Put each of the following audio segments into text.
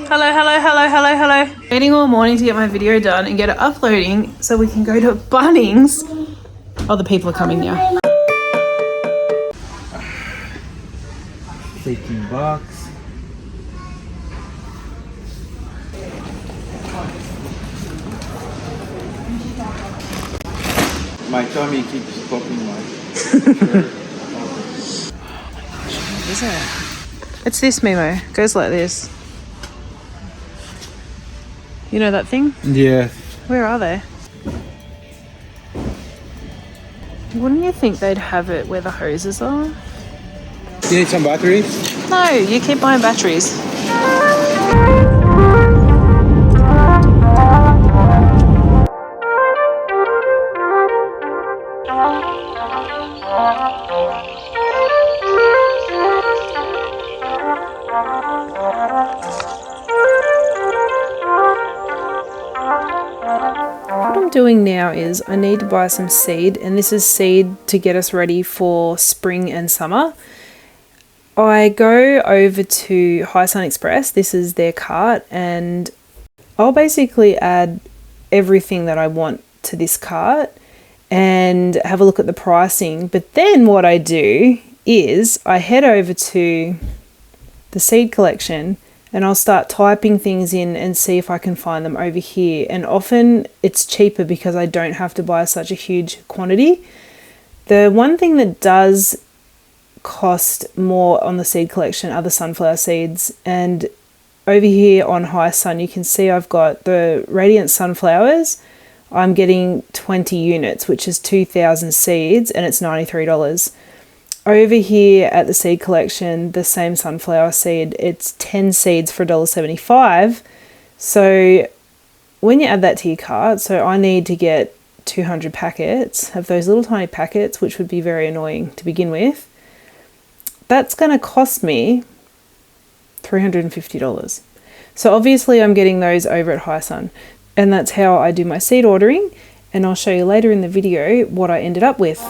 Hello, hello, hello, hello, hello. Waiting all morning to get my video done and get it uploading so we can go to Bunnings. Oh, the people are coming now. $18. My tummy keeps popping my. What is it? It's this, Mimo. It goes like this. You know that thing? Yeah. Where are they? Wouldn't you think they'd have it where the hoses are? You need some batteries? No, you keep buying batteries. What I'm doing now is I need to buy some seed, and this is seed to get us ready for spring and summer. I go over to High Sun Express, this is their cart, and I'll basically add everything that I want to this cart and have a look at the pricing. But then what I do is I head over to the seed collection and I'll start typing things in and see if I can find them over here. And often it's cheaper because I don't have to buy such a huge quantity. The one thing that does cost more on the seed collection are the sunflower seeds. And over here on High Sun, you can see I've got the Radiant Sunflowers. I'm getting 20 units, which is 2,000 seeds, and it's $93. Over here at the seed collection, the same sunflower seed, it's 10 seeds for $1.75. So when you add that to your cart, so I need to get 200 packets of those little tiny packets, which would be very annoying to begin with. That's going to cost me $350. So obviously I'm getting those over at High Sun, and that's how I do my seed ordering, and I'll show you later in the video what I ended up with.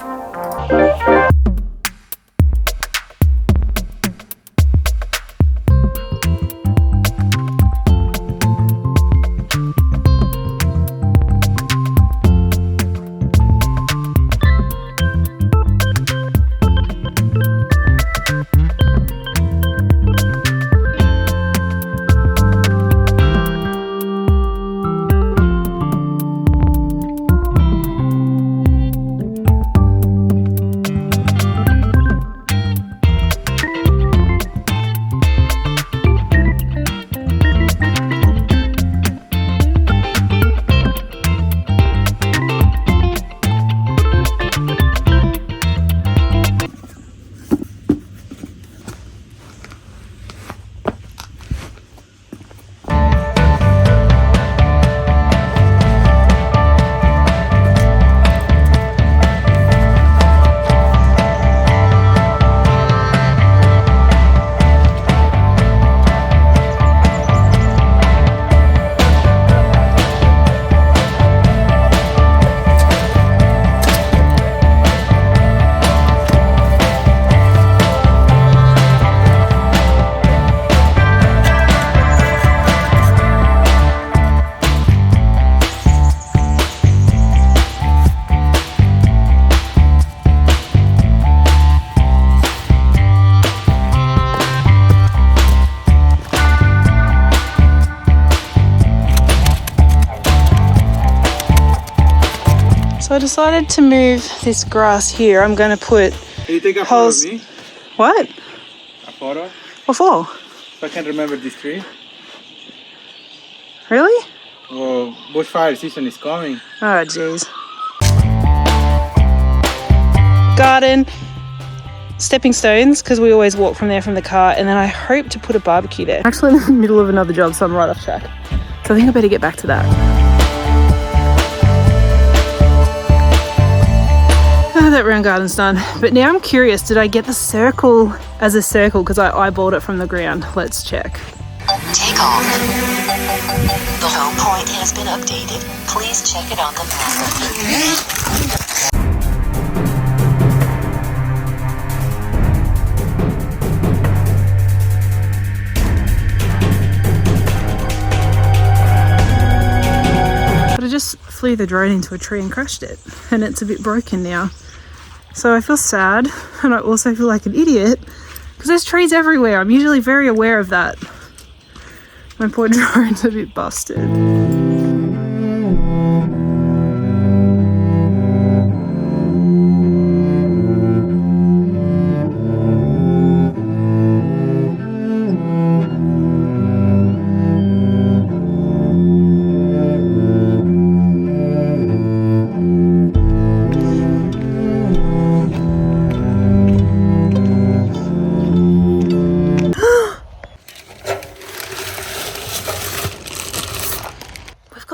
So I decided to move this grass here. I'm going to put Can you take a holes. photo of me? What? A photo? What for? So I can remember this tree. Really? Well, bushfire season is coming. Oh, jeez. Garden, stepping stones, because we always walk from there from the car, and then I hope to put a barbecue there. I'm actually in the middle of another job, so I'm right off track. So I think I better get back to that. That round garden's done, but now I'm curious, did I get the circle as a circle because I eyeballed it from the ground? Let's check. Take off. The home point has been updated. Please check it on the map. flew the drone into a tree and crashed it, and it's a bit broken now. So I feel sad, and I also feel like an idiot because there's trees everywhere. I'm usually very aware of that. My poor drone's a bit busted.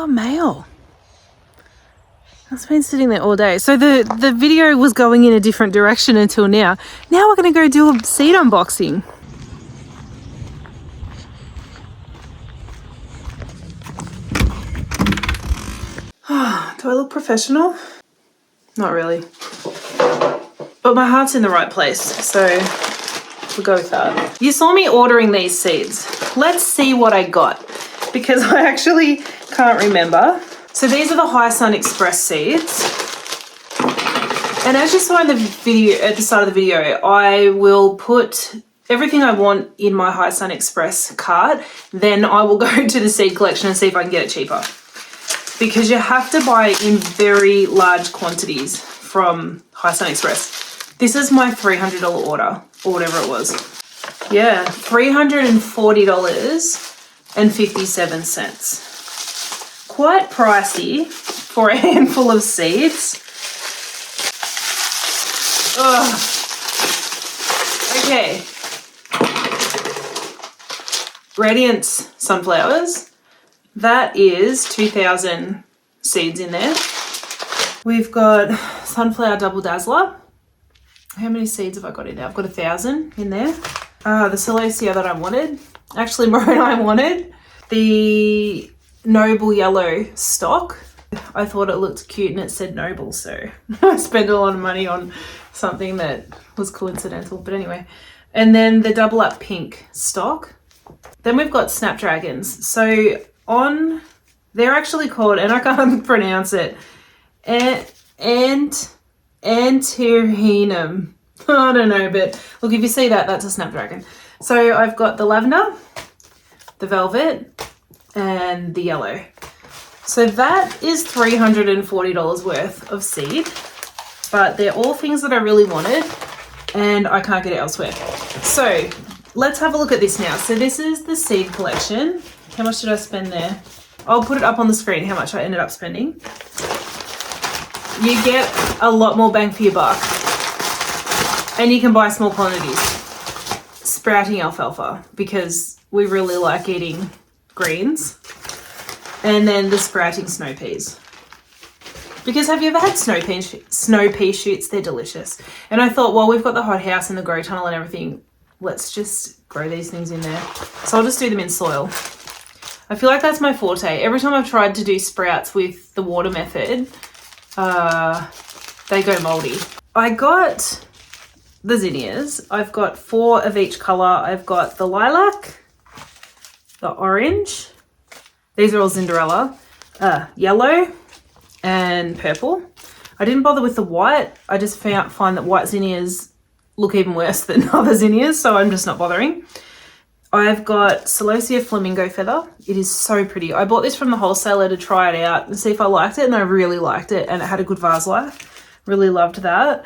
Mail. It's been sitting there all day. So the video was going in a different direction until now. Now we're going to go do a seed unboxing. Do I look professional? Not really. But my heart's in the right place, so we'll go with that. You saw me ordering these seeds. Let's see what I got, because I actually can't remember. So these are the High Sun Express seeds. And as you saw in the video, at the start of the video, I will put everything I want in my High Sun Express cart. Then I will go to the seed collection and see if I can get it cheaper. Because you have to buy in very large quantities from High Sun Express. This is my $300 order, or whatever it was. Yeah, $340.57. Quite pricey for a handful of seeds. Ugh. Okay. Radiance sunflowers. That is 2,000 seeds in there. We've got sunflower double dazzler. How many seeds have I got in there? I've got 1,000 in there. The celosia that I wanted. Actually, Maroon I wanted. The Noble Yellow stock. I thought it looked cute and it said Noble, so I spent a lot of money on something that was coincidental, but anyway. And then the double up pink stock. Then we've got snapdragons. So they're actually called, and I can't pronounce it, Antirrhinum. I don't know, but look, if you see that, that's a snapdragon. So I've got the lavender, the velvet, and the yellow. So that is $340 worth of seed, but they're all things that I really wanted and I can't get it elsewhere. So let's have a look at this now. So this is the seed collection. How much did I spend there? I'll put it up on the screen how much I ended up spending. You get a lot more bang for your buck, and you can buy small quantities. Sprouting alfalfa, because we really like eating greens. And then the sprouting snow peas. Because have you ever had snow pea shoots? They're delicious. And I thought, well, we've got the hothouse and the grow tunnel and everything. Let's just grow these things in there. So I'll just do them in soil. I feel like that's my forte. Every time I've tried to do sprouts with the water method, they go moldy. I got the zinnias. I've got 4 of each colour. I've got the lilac, the orange. These are all Cinderella, yellow and purple. I didn't bother with the white. I just find that white zinnias look even worse than other zinnias, so I'm just not bothering. I've got Celosia Flamingo Feather. It is so pretty. I bought this from the wholesaler to try it out and see if I liked it, and I really liked it, and it had a good vase life. Really loved that.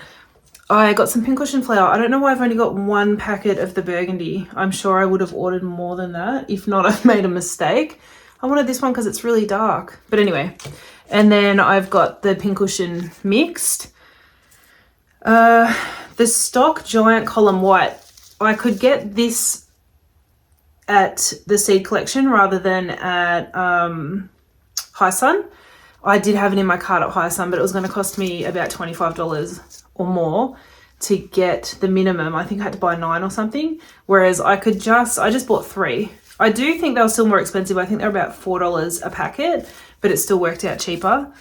I got some pincushion flower. I don't know why I've only got 1 packet of the burgundy. I'm sure I would have ordered more than that. If not, I've made a mistake. I wanted this one because it's really dark. But anyway, and then I've got the pincushion mixed. The stock giant column white. I could get this at the seed collection rather than at High Sun. I did have it in my cart at High Sun, but it was going to cost me about $25 or more to get the minimum. I think I had to buy 9 or something. Whereas I just bought 3. I do think they were still more expensive. I think they're about $4 a packet, but it still worked out cheaper.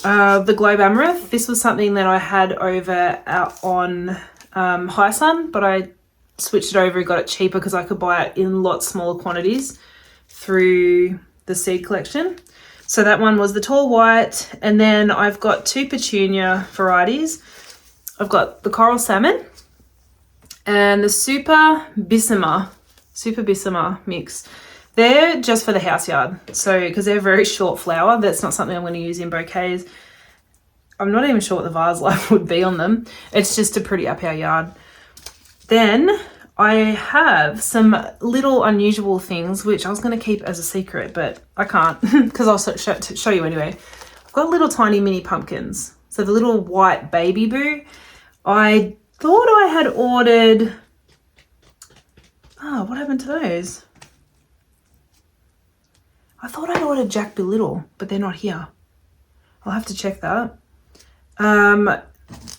The Globe Amaranth, this was something that I had over out on High Sun, but I switched it over and got it cheaper because I could buy it in lots smaller quantities through the seed collection. So that one was the tall white. And then I've got 2 petunia varieties. I've got the coral salmon and the super bissima mix. They're just for the house yard. So, because they're very short flower, that's not something I'm going to use in bouquets. I'm not even sure what the vase life would be on them. It's just to pretty up our yard. Then I have some little unusual things, which I was going to keep as a secret, but I can't because I'll show you anyway. I've got little tiny mini pumpkins. So the little white baby boo. I thought I had ordered... Oh, what happened to those? I thought I'd ordered Jack Be Little, but they're not here. I'll have to check that.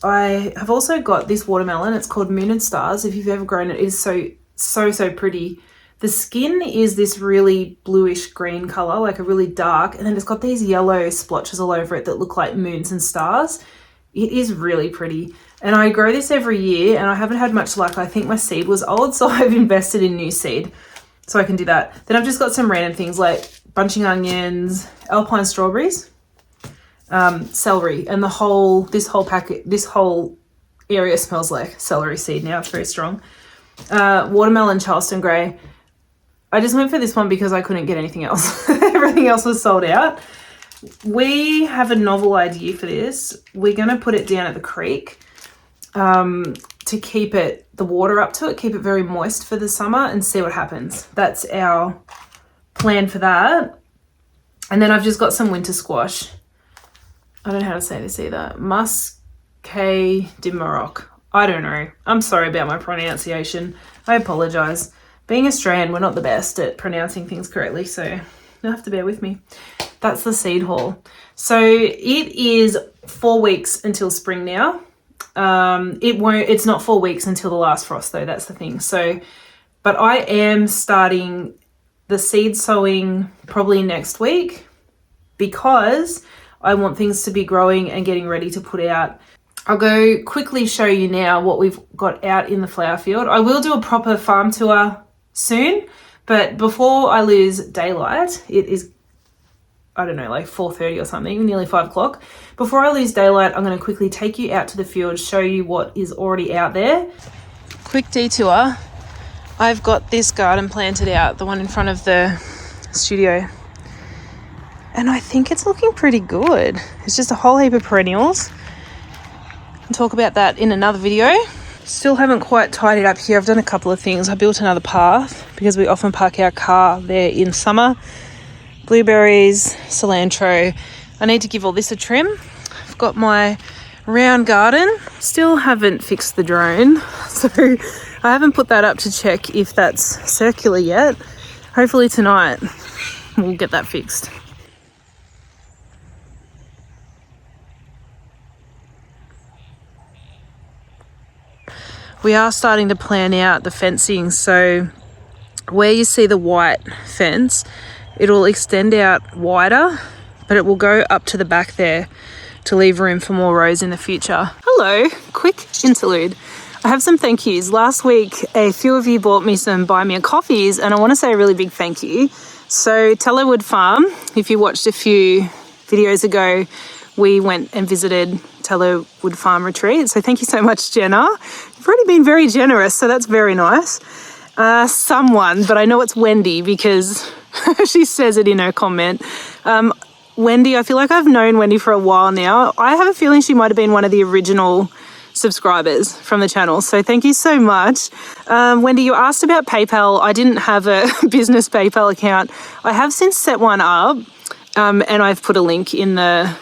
I have also got this watermelon. It's called Moon and Stars. If you've ever grown it, it is so pretty. The skin is this really bluish green color, like a really dark, and then it's got these yellow splotches all over it that look like moons and stars. It is really pretty. And I grow this every year and I haven't had much luck. I think my seed was old, so I've invested in new seed so I can do that. Then I've just got some random things like bunching onions, alpine strawberries, celery, and this whole area smells like celery seed now. It's very strong. Watermelon Charleston Grey. I just went for this one because I couldn't get anything else. Everything else was sold out. We have a novel idea for this. We're going to put it down at the creek to keep the water up to it, keep it very moist for the summer and see what happens. That's our plan for that. And then I've just got some winter squash. I don't know how to say this either. Musqué de Maroc. I don't know. I'm sorry about my pronunciation. I apologise. Being Australian, we're not the best at pronouncing things correctly, so you'll have to bear with me. That's the seed haul. So it is 4 weeks until spring now. It's not 4 weeks until the last frost though. That's the thing. So, but I am starting the seed sowing probably next week because I want things to be growing and getting ready to put out. I'll go quickly show you now what we've got out in the flower field. I will do a proper farm tour soon, but before I lose daylight, it is, I don't know, like 4:30 or something, nearly 5 o'clock. Before I lose daylight, I'm going to quickly take you out to the field, show you what is already out there. Quick detour. I've got this garden planted out, the one in front of the studio. And I think it's looking pretty good. It's just a whole heap of perennials. I'll talk about that in another video. Still haven't quite tidied up here. I've done a couple of things. I built another path because we often park our car there in summer. Blueberries, cilantro. I need to give all this a trim. I've got my round garden. Still haven't fixed the drone, so I haven't put that up to check if that's circular yet. Hopefully tonight we'll get that fixed. We are starting to plan out the fencing, so where you see the white fence, it'll extend out wider, but it will go up to the back there to leave room for more rows in the future. Hello, quick interlude. I have some thank yous. Last week, a few of you bought me some Buy Me a Coffees, and I want to say a really big thank you. So Tellerwood Farm, if you watched a few videos ago, we went and visited Tellerwood Farm Retreat. So thank you so much, Jenna. You've already been very generous, so that's very nice. Someone, but I know it's Wendy because she says it in her comment. Wendy, I feel like I've known Wendy for a while now. I have a feeling she might have been one of the original subscribers from the channel. So thank you so much. Wendy, you asked about PayPal. I didn't have a business PayPal account. I have since set one up, and I've put a link in the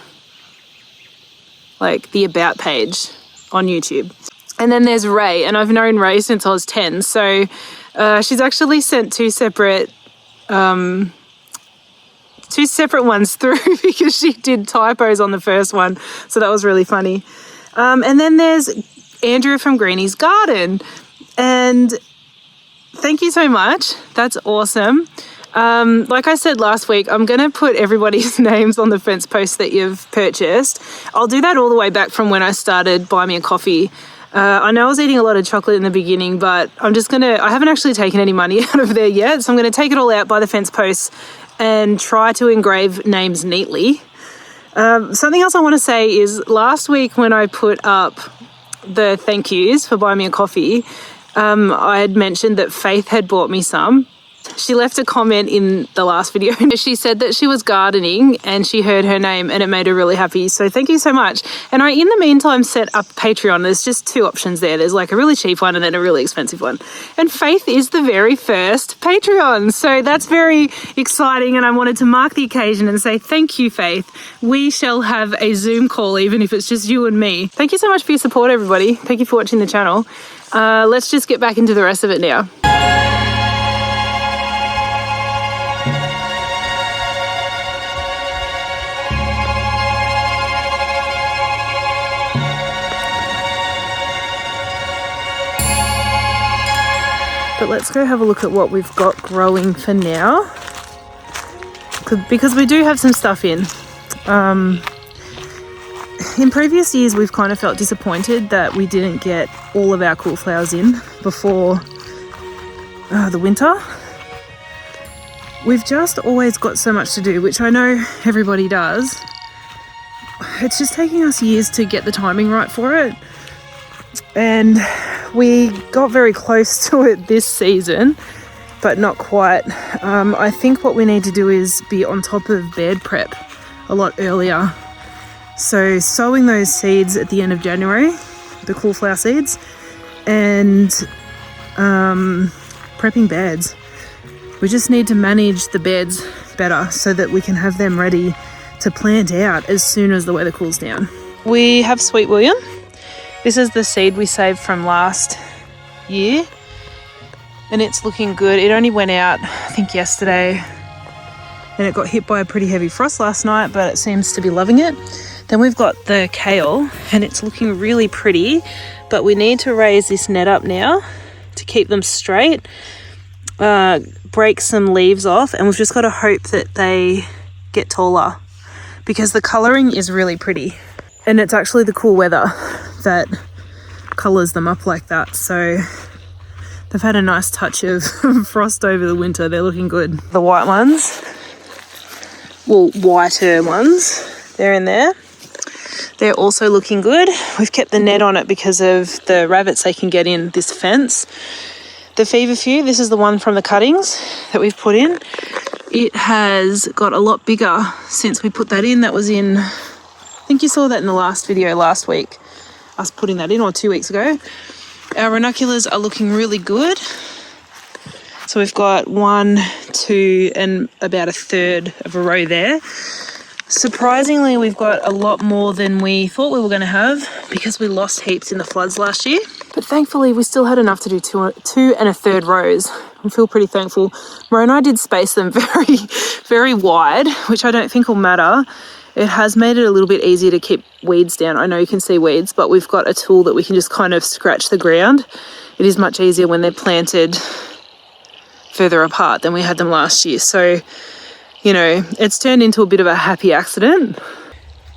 About page on YouTube. And then there's Ray, and I've known Ray since I was 10. So she's actually sent two separate ones through because she did typos on the first one. So that was really funny. And then there's Andrew from Greenie's Garden. And thank you so much. That's awesome. Like I said last week, I'm going to put everybody's names on the fence post that you've purchased. I'll do that all the way back from when I started Buy Me a Coffee. I know I was eating a lot of chocolate in the beginning, but I haven't actually taken any money out of there yet. So I'm going to take it all out by the fence posts and try to engrave names neatly. Something else I want to say is last week when I put up the thank yous for buying me a coffee, I had mentioned that Faith had bought me some. She left a comment in the last video. She said that she was gardening and she heard her name and it made her really happy. So thank you so much. And I, in the meantime, set up Patreon. There's just two options there. There's like a really cheap one and then a really expensive one. And Faith is the very first Patreon. So that's very exciting. And I wanted to mark the occasion and say, thank you, Faith. We shall have a Zoom call, even if it's just you and me. Thank you so much for your support, everybody. Thank you for watching the channel. Let's just get back into the rest of it now. But let's go have a look at what we've got growing for now, because we do have some stuff in. In previous years, we've kind of felt disappointed that we didn't get all of our cool flowers in before the winter. We've just always got so much to do, which I know everybody does. It's just taking us years to get the timing right for it. And we got very close to it this season, but not quite. I think what we need to do is be on top of bed prep a lot earlier. So sowing those seeds at the end of January, the cool flower seeds, and prepping beds. We just need to manage the beds better so that we can have them ready to plant out as soon as the weather cools down. We have Sweet William. This is the seed we saved from last year and it's looking good. It only went out, I think, yesterday, and it got hit by a pretty heavy frost last night, but it seems to be loving it. Then we've got the kale and it's looking really pretty, but we need to raise this net up now to keep them straight, break some leaves off, and we've just got to hope that they get taller because the colouring is really pretty. And it's actually the cool weather that colours them up like that. So they've had a nice touch of frost over the winter. They're looking good. The white ones, well, whiter ones, they're in there. They're also looking good. We've kept the net on it because of the rabbits they can get in this fence. The feverfew, this is the one from the cuttings that we've put in. It has got a lot bigger since we put that in. That was in, I think you saw that in the last video last week, us putting that in, or 2 weeks ago. Our ranunculus are looking really good. So we've got 1, 2, and about a third of a row there. Surprisingly, we've got a lot more than we thought we were going to have because we lost heaps in the floods last year. But thankfully, we still had enough to do 2 1/3 rows. I feel pretty thankful. Ro and I did space them very, very wide, which I don't think will matter. It has made it a little bit easier to keep weeds down. I know you can see weeds, but we've got a tool that we can just kind of scratch the ground. It is much easier when they're planted further apart than we had them last year. So, you know, it's turned into a bit of a happy accident.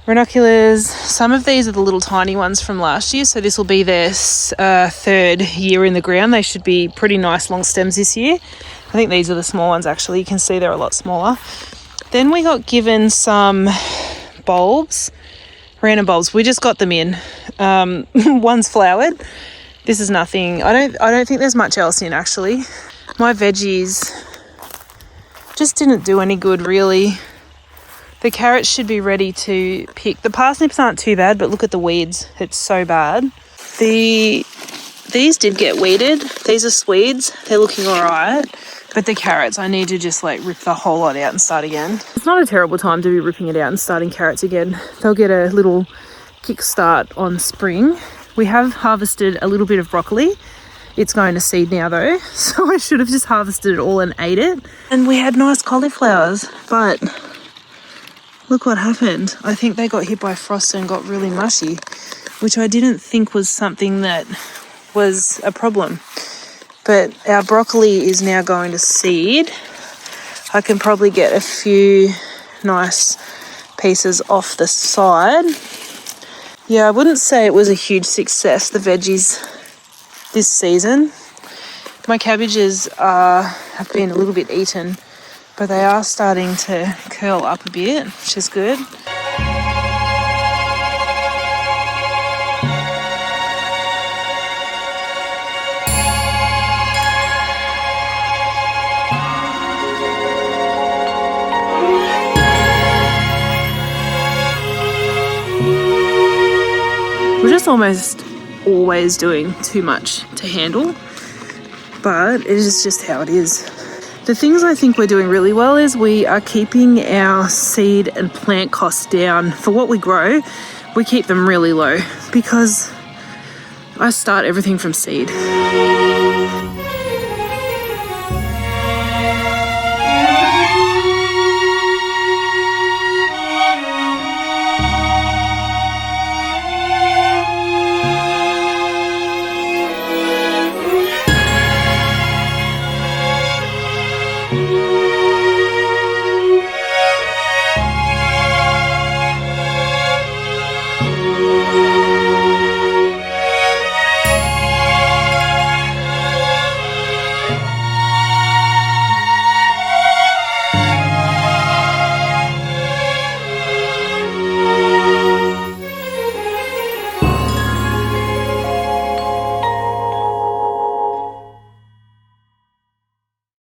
Ranunculus, some of these are the little tiny ones from last year, so this will be their 3rd year in the ground. They should be pretty nice long stems this year. I think these are the small ones actually. You can see they're a lot smaller. Then we got given some bulbs, random bulbs. We just got them in. One's flowered. This is nothing. I don't think there's much else in actually. My veggies just didn't do any good really. The carrots should be ready to pick. The parsnips aren't too bad, but look at the weeds. It's so bad. These did get weeded. These are Swedes. They're looking all right. But the carrots, I need to just like rip the whole lot out and start again. It's not a terrible time to be ripping it out and starting carrots again. They'll get a little kickstart on spring. We have harvested a little bit of broccoli. It's going to seed now though, so I should have just harvested it all and ate it. And we had nice cauliflowers, but look what happened. I think they got hit by frost and got really mushy, which I didn't think was something that was a problem. But our broccoli is now going to seed. I can probably get a few nice pieces off the side. Yeah, I wouldn't say it was a huge success, the veggies this season. My cabbages have been a little bit eaten but they are starting to curl up a bit, which is good. We're just almost always doing too much to handle, but it is just how it is. The things I think we're doing really well is we are keeping our seed and plant costs down. For what we grow, we keep them really low because I start everything from seed.